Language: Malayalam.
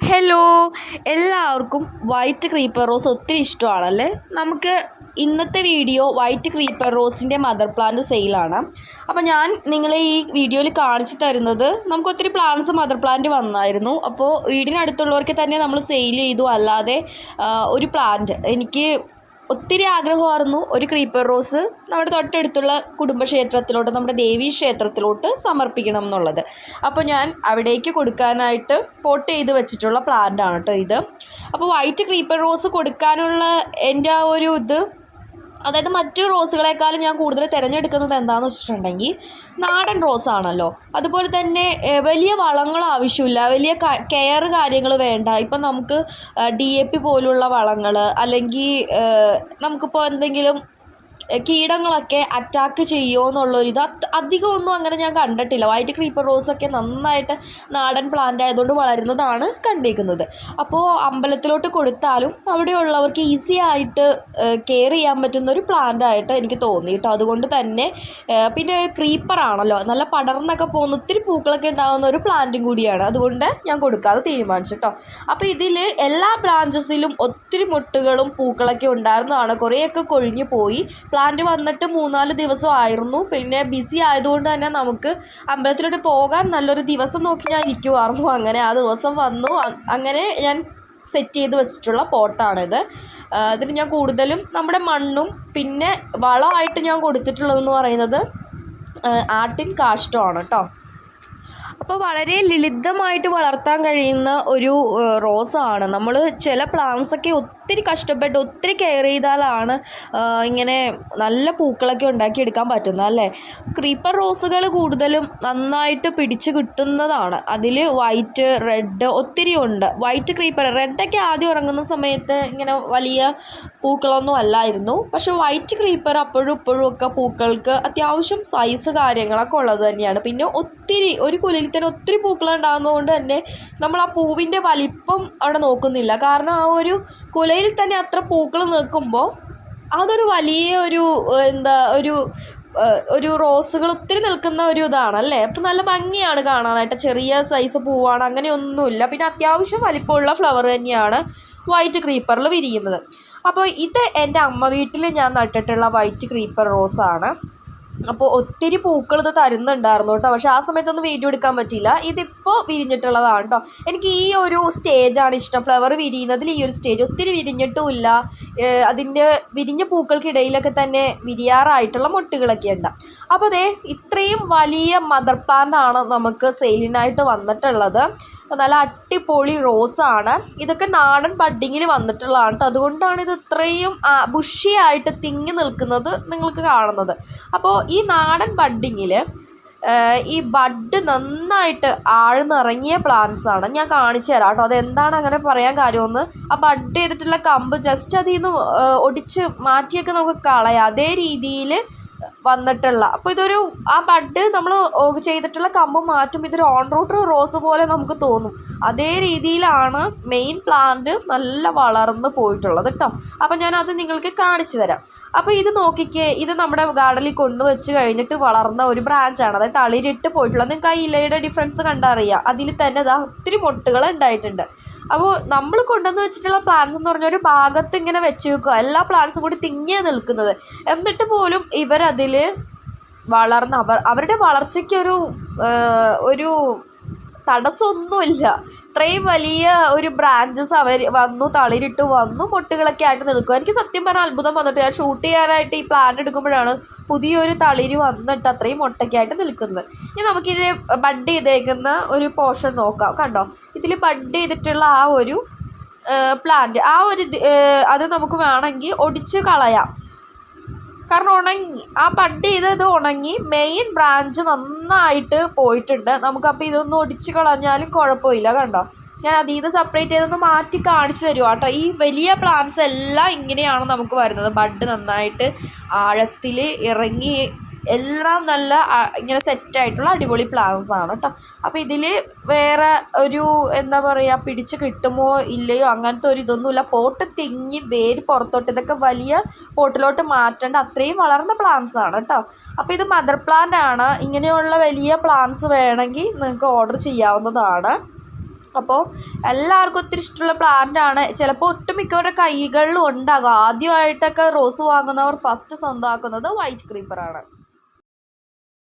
ഹലോ, എല്ലാവർക്കും വൈറ്റ് ക്രീപ്പർ റോസ് ഒത്തിരി ഇഷ്ടമാണല്ലേ. നമുക്ക് ഇന്നത്തെ വീഡിയോ വൈറ്റ് ക്രീപ്പർ റോസിൻ്റെ മദർ പ്ലാന്റ് സെയിലാണ്. അപ്പോൾ ഞാൻ നിങ്ങളെ ഈ വീഡിയോയിൽ കാണിച്ചു തരുന്നത് നമുക്ക് ഒത്തിരി പ്ലാന്റ്സ് മദർ പ്ലാന്റ് വന്നായിരുന്നു. അപ്പോൾ വീടിനടുത്തുള്ളവർക്ക് തന്നെ നമ്മൾ സെയിൽ ചെയ്തു. അല്ലാതെ ഒരു പ്ലാന്റ് എനിക്ക് ഒത്തിരി ആഗ്രഹമായിരുന്നു ഒരു ക്രീപ്പർ റോസ് നമ്മുടെ തൊട്ടടുത്തുള്ള കുടുംബക്ഷേത്രത്തിലോട്ട്, നമ്മുടെ ദേവീ ക്ഷേത്രത്തിലോട്ട് സമർപ്പിക്കണം എന്നുള്ളത്. അപ്പോൾ ഞാൻ അവിടേക്ക് കൊടുക്കാനായിട്ട് പോട്ട് ചെയ്ത് വെച്ചിട്ടുള്ള പ്ലാന്റ് ആണ് കേട്ടോ ഇത്. അപ്പോൾ വൈറ്റ് ക്രീപ്പർ റോസ് കൊടുക്കാനുള്ള എൻ്റെ ആ ഒരു ഇത്, അതായത് മറ്റു റോസുകളെക്കാളും ഞാൻ കൂടുതൽ തിരഞ്ഞെടുക്കുന്നത് എന്താണെന്ന് വെച്ചിട്ടുണ്ടെങ്കിൽ നാടൻ റോസാണല്ലോ. അതുപോലെ തന്നെ വലിയ വളങ്ങൾ ആവശ്യമില്ല, വലിയ കെയർ കാര്യങ്ങൾ വേണ്ട. ഇപ്പം നമുക്ക് DAP പോലുള്ള വളങ്ങൾ, അല്ലെങ്കിൽ നമുക്കിപ്പോൾ എന്തെങ്കിലും കീടങ്ങളൊക്കെ അറ്റാക്ക് ചെയ്യുമോ എന്നുള്ളൊരിത് അധികമൊന്നും അങ്ങനെ ഞാൻ കണ്ടിട്ടില്ല. വൈറ്റ് ക്രീപ്പർ റോസൊക്കെ നന്നായിട്ട് നാടൻ പ്ലാന്റ് ആയതുകൊണ്ട് വളരുന്നതാണ് കണ്ടിരിക്കുന്നത്. അപ്പോൾ അമ്പലത്തിലോട്ട് കൊടുത്താലും അവിടെയുള്ളവർക്ക് ഈസി ആയിട്ട് കെയർ ചെയ്യാൻ പറ്റുന്ന ഒരു പ്ലാന്റ് ആയിട്ട് എനിക്ക് തോന്നി കേട്ടോ. അതുകൊണ്ട് തന്നെ പിന്നെ ക്രീപ്പർ ആണല്ലോ, നല്ല പടർന്നൊക്കെ പോകുന്ന ഒത്തിരി പൂക്കളൊക്കെ ഉണ്ടാകുന്ന ഒരു പ്ലാന്റും കൂടിയാണ്. അതുകൊണ്ട് ഞാൻ കൊടുക്കാതെ തീരുമാനിച്ചു കേട്ടോ. അപ്പോൾ ഇതിൽ എല്ലാ ബ്രാഞ്ചസിലും ഒത്തിരി മുട്ടുകളും പൂക്കളൊക്കെ ഉണ്ടായിരുന്നതാണ്. കുറേയൊക്കെ കൊഴിഞ്ഞു പോയി. പ്ലാന്റ് വന്നിട്ട് 3-4 ദിവസമായിരുന്നു. പിന്നെ ബിസി ആയതുകൊണ്ട് തന്നെ നമുക്ക് അമ്പലത്തിലോട്ട് പോകാൻ നല്ലൊരു ദിവസം നോക്കി ഞാൻ ഇരിക്കുമായിരുന്നു. അങ്ങനെ ആ ദിവസം വന്നു. അങ്ങനെ ഞാൻ സെറ്റ് ചെയ്ത് വെച്ചിട്ടുള്ള പോട്ടാണിത്. ഇതിന് ഞാൻ കൂടുതലും നമ്മുടെ മണ്ണും പിന്നെ വളമായിട്ട് ഞാൻ കൊടുത്തിട്ടുള്ളതെന്ന് പറയുന്നത് ആട്ടിൻ കാഷ്ടമാണ് കേട്ടോ. അപ്പോൾ വളരെ ലളിതമായിട്ട് വളർത്താൻ കഴിയുന്ന ഒരു റോസാണ്. നമ്മൾ ചില പ്ലാന്റ്സൊക്കെ ഒത്തിരി കഷ്ടപ്പെട്ട് ഒത്തിരി കെയർ ചെയ്താലാണ് ഇങ്ങനെ നല്ല പൂക്കളൊക്കെ ഉണ്ടാക്കിയെടുക്കാൻ പറ്റുന്നത് അല്ലേ. ക്രീപ്പർ റോസുകൾ കൂടുതലും നന്നായിട്ട് പിടിച്ച് കിട്ടുന്നതാണ്. അതിൽ വൈറ്റ്, റെഡ് ഒത്തിരി ഉണ്ട്. വൈറ്റ് ക്രീപ്പർ, റെഡൊക്കെ ആദ്യം ഇറങ്ങുന്ന സമയത്ത് ഇങ്ങനെ വലിയ പൂക്കളൊന്നും അല്ലായിരുന്നു. പക്ഷെ വൈറ്റ് ക്രീപ്പർ അപ്പോഴും ഇപ്പോഴും ഒക്കെ പൂക്കൾക്ക് അത്യാവശ്യം സൈസ് കാര്യങ്ങളൊക്കെ ഉള്ളത് തന്നെയാണ്. പിന്നെ ഒത്തിരി ഒരു കുലയിൽ തന്നെ ഒത്തിരി പൂക്കൾ ഉണ്ടാകുന്നതുകൊണ്ട് തന്നെ നമ്മൾ ആ പൂവിൻ്റെ വലിപ്പം അവിടെ നോക്കുന്നില്ല. കാരണം ആ ഒരു കുലയിൽ തന്നെ അത്ര പൂക്കൾ നിൽക്കുമ്പോൾ അതൊരു വലിയ ഒരു റോസുകൾ ഒത്തിരി നിൽക്കുന്ന ഒരു ഇതാണല്ലേ. അപ്പം നല്ല ഭംഗിയാണ് കാണാനായിട്ട്. ചെറിയ സൈസ് പൂവാണ്, അങ്ങനെയൊന്നുമില്ല. പിന്നെ അത്യാവശ്യം വലിപ്പമുള്ള ഫ്ലവർ തന്നെയാണ് വൈറ്റ് ക്രീപ്പറിൽ വിരിയുന്നത്. അപ്പോൾ ഇത് എൻ്റെ അമ്മ വീട്ടിൽ ഞാൻ നട്ടിട്ടുള്ള വൈറ്റ് ക്രീപ്പർ റോസാണ്. അപ്പോൾ ഒത്തിരി പൂക്കൾ ഇത് തരുന്നുണ്ടായിരുന്നു കേട്ടോ. പക്ഷേ ആ സമയത്തൊന്നും വീഡിയോ എടുക്കാൻ പറ്റിയില്ല. ഇതിപ്പോൾ വിരിഞ്ഞിട്ടുള്ളതാണ് കേട്ടോ. എനിക്ക് ഈ ഒരു സ്റ്റേജാണ് ഇഷ്ടം, ഫ്ലവർ വിരിയുന്നതിൽ ഈ ഒരു സ്റ്റേജ്. ഒത്തിരി വിരിഞ്ഞിട്ടുമില്ല, അതിൻ്റെ വിരിഞ്ഞ പൂക്കൾക്കിടയിലൊക്കെ തന്നെ വിരിയാറായിട്ടുള്ള മൊട്ടുകളൊക്കെ ഉണ്ട്. അപ്പോൾ അതേ ഇത്രയും വലിയ മദർ പ്ലാന്റ് ആണ് നമുക്ക് സെയിലിനായിട്ട് വന്നിട്ടുള്ളത്. നല്ല അടിപൊളി റോസാണ്. ഇതൊക്കെ നാടൻ ബഡ്ഡിങ്ങിൽ വന്നിട്ടുള്ളതാണ് കേട്ടോ. അതുകൊണ്ടാണ് ഇത് ഇത്രയും ബുഷിയായിട്ട് തിങ്ങി നിൽക്കുന്നത് നിങ്ങൾക്ക് കാണുന്നത്. അപ്പോൾ ഈ നാടൻ ബഡ്ഡിങ്ങിൽ ഈ ബഡ് നന്നായിട്ട് ആഴ്ന്നിറങ്ങിയ പ്ലാന്റ്സ് ആണ്. ഞാൻ കാണിച്ചു തരാം കേട്ടോ അതെന്താണ് അങ്ങനെ പറയാൻ കാര്യമെന്ന്. ആ ബഡ് ചെയ്തിട്ടുള്ള കമ്പ് ജസ്റ്റ് അതിൽ നിന്ന് ഒടിച്ച് മാറ്റിയൊക്കെ നമുക്ക് കളയാം, അതേ രീതിയിൽ വന്നിട്ടുള്ള. അപ്പോൾ ഇതൊരു ആ ബഡ് നമ്മൾ ചെയ്തിട്ടുള്ള കമ്പ് മാറ്റുമ്പോൾ ഇതൊരു ഓൺ റൂട്ട് റോസ് പോലെ നമുക്ക് തോന്നും. അതേ രീതിയിലാണ് മെയിൻ പ്ലാന്റ് നല്ല വളർന്ന് പോയിട്ടുള്ളത് കേട്ടോ. അപ്പോൾ ഞാനത് നിങ്ങൾക്ക് കാണിച്ചു തരാം. അപ്പോൾ ഇത് നോക്കിക്കേ, ഇത് നമ്മുടെ ഗാർഡനിൽ കൊണ്ടുവച്ച് കഴിഞ്ഞിട്ട് വളർന്ന ഒരു ബ്രാഞ്ചാണ്. അതായത് തളിരിട്ട് പോയിട്ടുള്ളത്. നിങ്ങൾക്ക് ആ ഇലയുടെ ഡിഫറൻസ് കണ്ടറിയാം. അതിൽ തന്നെ ഇതാ ഒത്തിരി മൊട്ടുകൾ ഉണ്ടായിട്ടുണ്ട്. അപ്പോൾ നമ്മൾ കൊണ്ടുവന്ന് വെച്ചിട്ടുള്ള പ്ലാന്റ്സ് എന്ന് പറഞ്ഞാൽ ഒരു ഭാഗത്ത് ഇങ്ങനെ വെച്ച് വെക്കുക, എല്ലാ പ്ലാന്റ്സും കൂടി തിങ്ങിയാണ് നിൽക്കുന്നത്. എന്നിട്ട് പോലും ഇവരതിൽ വളർന്ന് അവരുടെ വളർച്ചയ്ക്കൊരു ഒരു തടസ്സമൊന്നുമില്ല. ഇത്രയും വലിയ ഒരു ബ്രാഞ്ചസ് അവർ വന്നു, തളിരിട്ട് വന്നു, മൊട്ടുകളൊക്കെ ആയിട്ട് നിൽക്കുക. എനിക്ക് സത്യം പറഞ്ഞാൽ അത്ഭുതം വന്നിട്ട് ഞാൻ ഷൂട്ട് ചെയ്യാനായിട്ട് ഈ പ്ലാന്റ് എടുക്കുമ്പോഴാണ് പുതിയൊരു തളിര് വന്നിട്ട് അത്രയും മൊട്ടൊക്കെ ആയിട്ട് നിൽക്കുന്നത്. ഇനി നമുക്കിതിൽ ബഡ് ചെയ്തേക്കുന്ന ഒരു പോർഷൻ നോക്കാം. കണ്ടോ, ഇതിൽ ബഡ് ചെയ്തിട്ടുള്ള ആ ഒരു പ്ലാന്റ്, ആ ഒരു അത് നമുക്ക് വേണമെങ്കിൽ ഒടിച്ച് കളയാം. കാരണം ഉണങ്ങി, ആ ബഡ് ചെയ്തത് ഉണങ്ങി മെയിൻ ബ്രാഞ്ച് നന്നായിട്ട് പോയിട്ടുണ്ട്. നമുക്കപ്പോൾ ഇതൊന്നും ഒടിച്ച് കളഞ്ഞാലും കുഴപ്പമില്ല. കണ്ടോ, ഞാൻ അതിൽ നിന്ന് സെപ്പറേറ്റ് ചെയ്തൊന്ന് മാറ്റി കാണിച്ചു തരുമോ കേട്ടോ. ഈ വലിയ പ്ലാന്റ്സ് എല്ലാം ഇങ്ങനെയാണ് നമുക്ക് വരുന്നത്. ബഡ് നന്നായിട്ട് ആഴത്തിൽ ഇറങ്ങി എല്ലാം നല്ല ഇങ്ങനെ സെറ്റായിട്ടുള്ള അടിപൊളി പ്ലാന്റ്സ് ആണ് കേട്ടോ. അപ്പോൾ ഇതിൽ വേറെ ഒരു എന്താ പറയുക, പിടിച്ച് കിട്ടുമോ ഇല്ലയോ അങ്ങനത്തെ ഒരു ഇതൊന്നുമില്ല. പോട്ട് തിങ്ങി വേര് പുറത്തോട്ട്, ഇതൊക്കെ വലിയ പോട്ടിലോട്ട് മാറ്റേണ്ട അത്രയും വളർന്ന പ്ലാന്റ്സ് ആണ് കേട്ടോ. അപ്പോൾ ഇത് മദർ പ്ലാന്റ് ആണ്. ഇങ്ങനെയുള്ള വലിയ പ്ലാന്റ്സ് വേണമെങ്കിൽ നിങ്ങൾക്ക് ഓർഡർ ചെയ്യാവുന്നതാണ്. അപ്പോൾ എല്ലാവർക്കും ഒത്തിരി ഇഷ്ടമുള്ള പ്ലാന്റാണ്. ചിലപ്പോൾ ഒട്ടുമിക്കവരുടെ കൈകളിലും ഉണ്ടാകും. ആദ്യമായിട്ടൊക്കെ റോസ് വാങ്ങുന്നവർ ഫസ്റ്റ് സ്വന്തമാക്കുന്നത് വൈറ്റ് ക്രീപ്പറാണ്.